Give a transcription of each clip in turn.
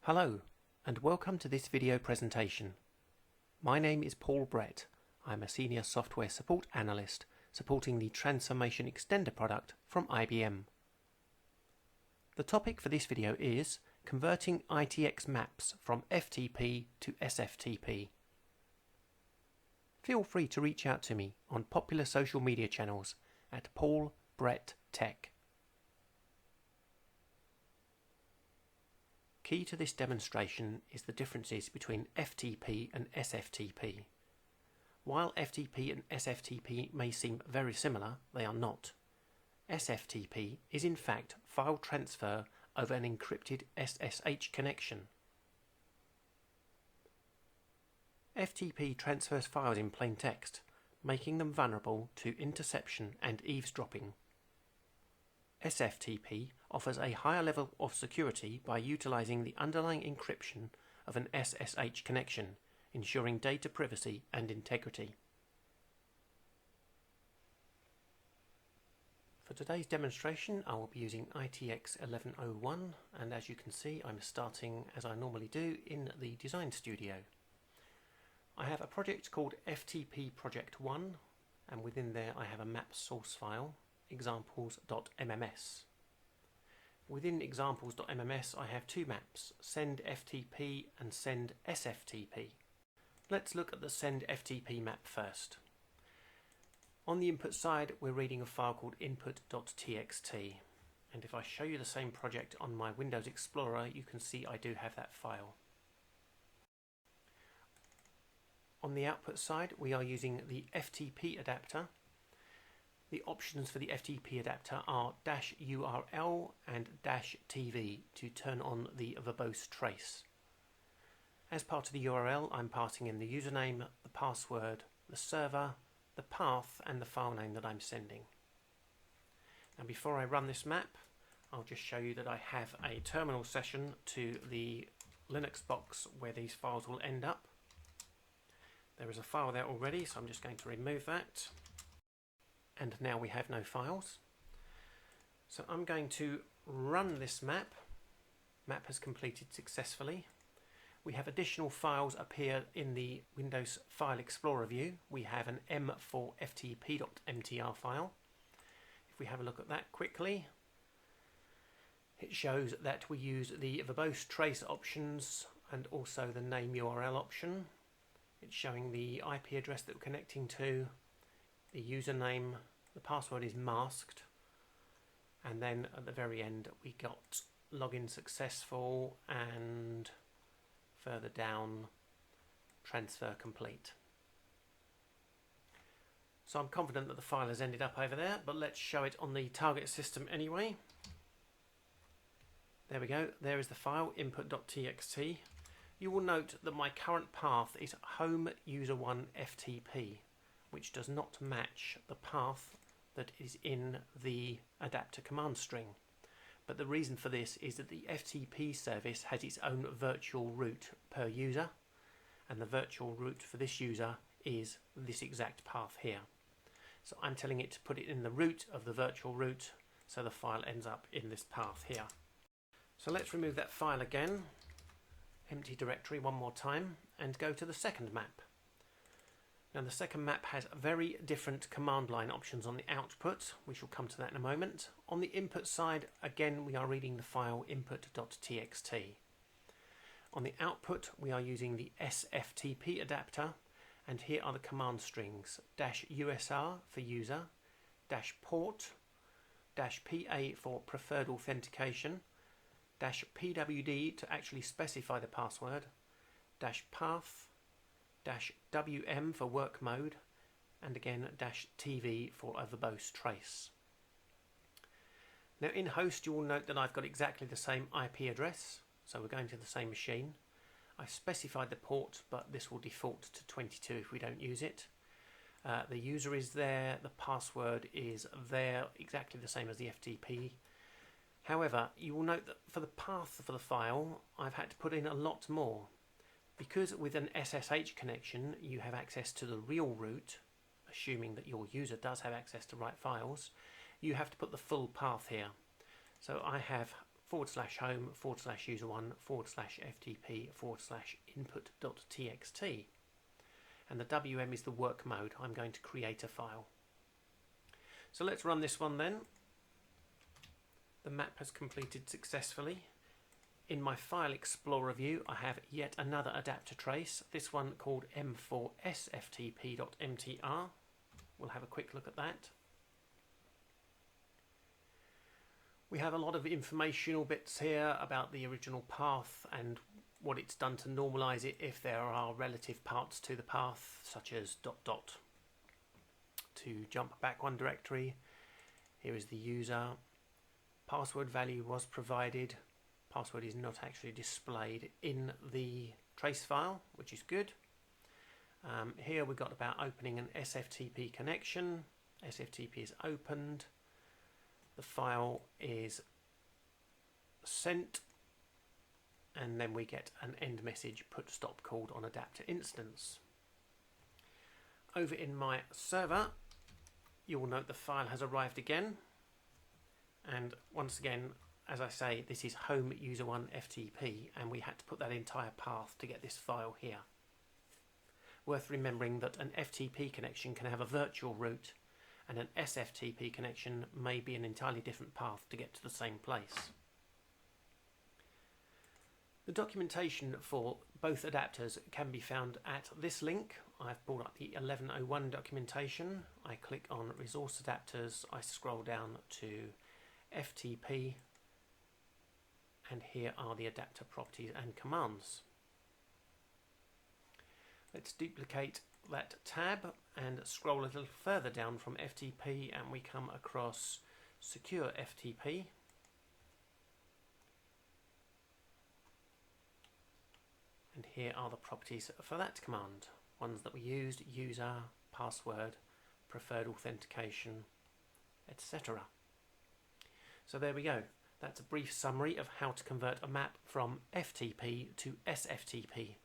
Hello and welcome to this video presentation. My name is Paul Brett. I'm a Senior Software Support Analyst supporting the Transformation Extender product from IBM. The topic for this video is converting ITX Maps from FTP to SFTP. Feel free to reach out to me on popular social media channels at Paul Brett Tech. Key to this demonstration is the differences between FTP and SFTP. While FTP and SFTP may seem very similar, they are not. SFTP is in fact file transfer over an encrypted SSH connection. FTP transfers files in plain text, making them vulnerable to interception and eavesdropping. SFTP offers a higher level of security by utilising the underlying encryption of an SSH connection, ensuring data privacy and integrity. For today's demonstration, I will be using ITX 1101, and as you can see, I'm starting as I normally do in the Design Studio. I have a project called FTP Project 1, and within there I have a map source file, examples.mms. Within examples.mms I have two maps, send FTP and send SFTP. Let's look at the send FTP map first. On the input side we're reading a file called Input.txt, and if I show you the same project on my Windows Explorer you can see I do have that file. On the output side we are using the FTP adapter. The options for the FTP adapter are -URL and -TV to turn on the verbose trace. As part of the URL, I'm passing in the username, the password, the server, the path and the file name that I'm sending. Now before I run this map, I'll just show you that I have a terminal session to the Linux box where these files will end up. There is a file there already, so I'm just going to remove that. And now we have no files. So I'm going to run this map. Map has completed successfully. We have additional files appear in the Windows File Explorer view. We have an m4ftp.mtr file. If we have a look at that quickly, it shows that we use the verbose trace options and also the name URL option. It's showing the IP address that we're connecting to, the username, the password is masked, and then at the very end we got login successful and further down transfer complete. So I'm confident that the file has ended up over there, but let's show it on the target system anyway. There we go, there is the file input.txt. You will note that my current path is home user1 FTP, which does not match the path that is in the adapter command string. But the reason for this is that the FTP service has its own virtual route per user, and the virtual route for this user is this exact path here. So I'm telling it to put it in the root of the virtual route, so the file ends up in this path here. So let's remove that file again, empty directory one more time, and go to the second map. Now the second map has very different command line options on the output. We shall come to that in a moment. On the input side, again we are reading the file input.txt. On the output we are using the SFTP adapter, and here are the command strings: -USR for user, -port, -PA for preferred authentication, -PWD to actually specify the password, -path, -WM for work mode, and again -TV for a verbose trace. Now in host you will note that I've got exactly the same IP address, so we're going to the same machine. I've specified the port, but this will default to 22 if we don't use it. The user is there, the password is there, exactly the same as the FTP. However, you will note that for the path for the file I've had to put in a lot more. Because with an SSH connection you have access to the real route, assuming that your user does have access to right files, you have to put the full path here. So I have /home/user1/FTP/input.txt, and the WM is the work mode. I'm going to create a file. So let's run this one then. The map has completed successfully. In my File Explorer view, I have yet another adapter trace, this one called m4sftp.mtr. We'll have a quick look at that. We have a lot of informational bits here about the original path and what it's done to normalize it if there are relative parts to the path, such as ... To jump back one directory, here is the user. Password value was provided. Password is not actually displayed in the trace file, which is good. Here we've got about opening an SFTP connection. SFTP is opened. The file is sent, and then we get an end message put stop called on adapter instance. Over in my server, you will note the file has arrived again, and once again, as I say, this is home user1 FTP, and we had to put that entire path to get this file here. Worth remembering that an FTP connection can have a virtual route, and an SFTP connection may be an entirely different path to get to the same place. The documentation for both adapters can be found at this link. I've brought up the 1101 documentation. I click on resource adapters, I scroll down to FTP, and here are the adapter properties and commands. Let's duplicate that tab and scroll a little further down from FTP, and we come across secure FTP. And here are the properties for that command. Ones that we used: user, password, preferred authentication, etc. So there we go. That's a brief summary of how to convert a map from FTP to SFTP,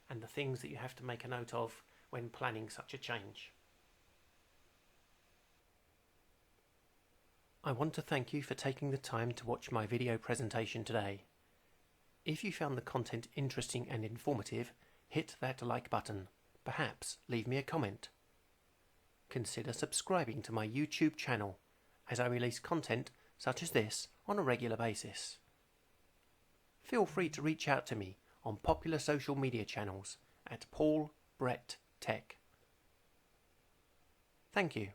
and the things that you have to make a note of when planning such a change. I want to thank you for taking the time to watch my video presentation today. If you found the content interesting and informative, hit that like button. Perhaps leave me a comment. Consider subscribing to my YouTube channel, as I release content such as this on a regular basis. Feel free to reach out to me on popular social media channels at Paul Brett Tech. Thank you.